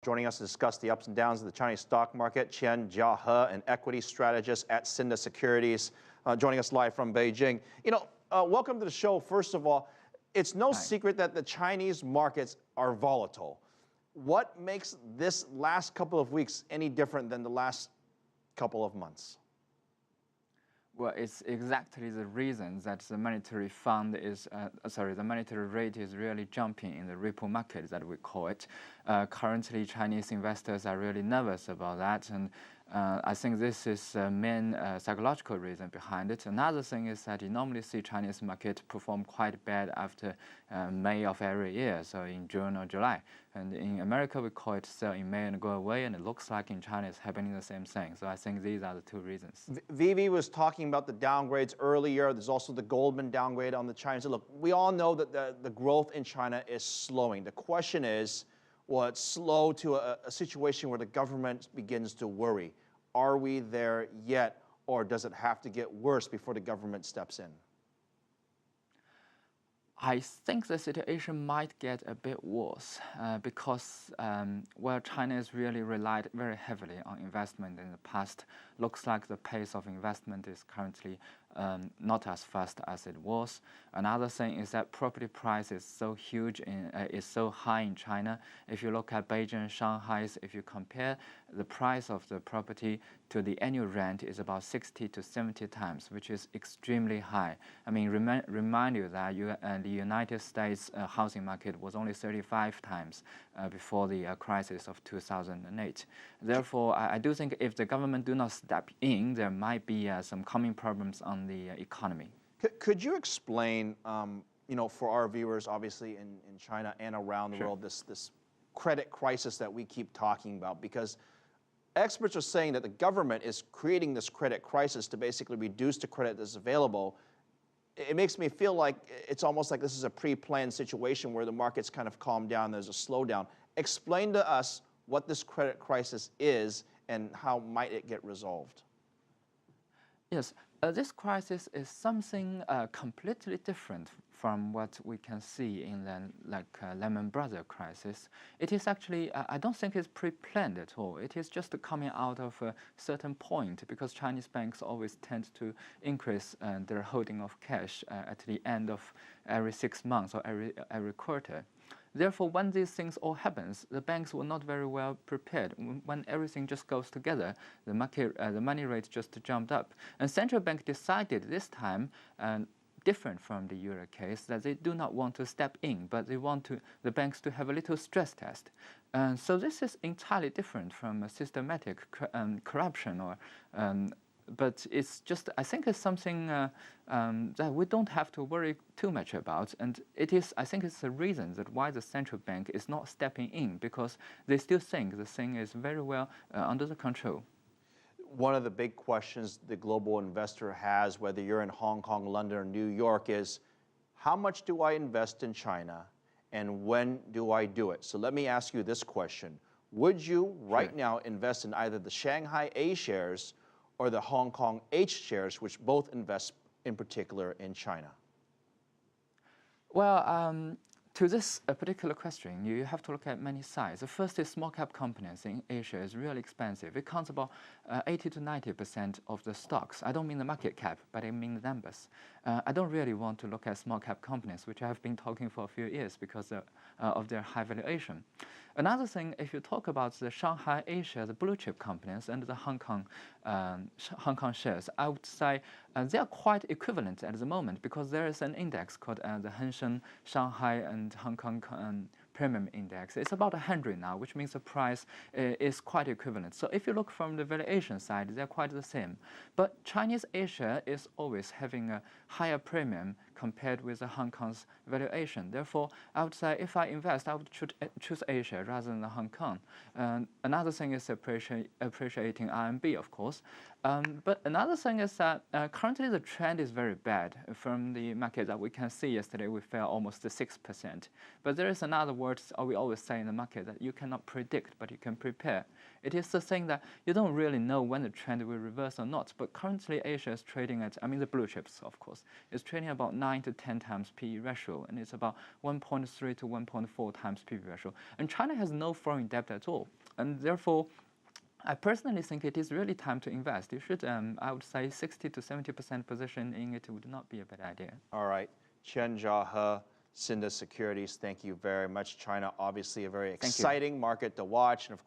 Joining us to discuss the ups and downs of the Chinese stock market, Chen Jiahe, an equity strategist at Cinda Securities, joining us live from Beijing. Welcome to the show. First of all, it's no secret that the Chinese markets are volatile. What makes this last couple of weeks any different than the last couple of months? Well, it's exactly the reason that the monetary fund is, the monetary rate is really jumping in the repo market, that we call it. Currently, Chinese investors are really nervous about that, and I think this is the main psychological reason behind it. Another thing is that you normally see Chinese market perform quite bad after May of every year, so in June or July. And in America, we call it sell in May and go away, and it looks like in China it's happening the same thing. So I think these are the two reasons. Vivi was talking about the downgrades earlier. There's also the Goldman downgrade on the Chinese. Look, we all know that the growth in China is slowing. The question is, will it slow to a situation where the government begins to worry? Are we there yet, or does it have to get worse before the government steps in? I think the situation might get a bit worse because China has really relied very heavily on investment in the past. Looks like the pace of investment is currently not as fast as it was. Another thing is that property price is so huge, is so high in China. If you look at Beijing and Shanghai, if you compare the price of the property to the annual rent, is about 60 to 70 times, which is extremely high. I mean, remind you that the United States housing market was only 35 times before the crisis of 2008. Therefore, I do think if the government do not step in, there might be some coming problems on the economy. Could you explain, for our viewers, obviously in China and around the world, this credit crisis that we keep talking about? Because experts are saying that the government is creating this credit crisis to basically reduce the credit that's available. It makes me feel like it's almost like this is a pre-planned situation where the markets kind of calm down, there's a slowdown. Explain to us what this credit crisis is and how might it get resolved. Yes, this crisis is something completely different from what we can see in the Lehman Brothers crisis. It is actually, I don't think it's pre-planned at all. It is just coming out of a certain point because Chinese banks always tend to increase their holding of cash at the end of every 6 months or every quarter. Therefore, when these things all happens, the banks were not very well prepared. When everything just goes together, the money rate just jumped up. And central bank decided this time, different from the Euro case, that they do not want to step in, but they want the banks to have a little stress test. So this is entirely different from a systematic corruption but it's just, I think it's something that we don't have to worry too much about. And I think it's the reason that why the central bank is not stepping in, because they still think the thing is very well under the control. One of the big questions the global investor has, whether you're in Hong Kong, London, or New York, is how much do I invest in China and when do I do it? So let me ask you this question. Would you right now invest in either the Shanghai A shares or the Hong Kong H shares, which both invest in particular in China? Well, to this particular question, you have to look at many sides. The first is small cap companies in Asia is really expensive. It counts about 80 to 90% of the stocks. I don't mean the market cap, but I mean the numbers. I don't really want to look at small cap companies, which I have been talking for a few years because of their high valuation. Another thing, if you talk about the Shanghai Asia, the blue chip companies and the Hong Kong shares, I would say they are quite equivalent at the moment because there is an index called the Hang Seng Shanghai and Hong Kong Premium Index. It's about 100 now, which means the price is quite equivalent. So if you look from the valuation side, they're quite the same. But Chinese Asia is always having a higher premium compared with the Hong Kong's valuation. Therefore, I would say if I invest, I would choose Asia rather than Hong Kong. Another thing is appreciating RMB, of course. But another thing is that currently the trend is very bad from the market that we can see yesterday. We fell almost 6%. But there is another word we always say in the market that you cannot predict, but you can prepare. It is the thing that you don't really know when the trend will reverse or not. But currently Asia is trading at, I mean the blue chips, of course, is trading about 9 9 to 10 times PE ratio, and it's about 1.3 to 1.4 times PE ratio. And China has no foreign debt at all, and therefore, I personally think it is really time to invest. You should, I would say, 60 to 70% position in it would not be a bad idea. All right, Chen Jiahe, Cinda Securities, thank you very much. China, obviously a very exciting market to watch, and of course.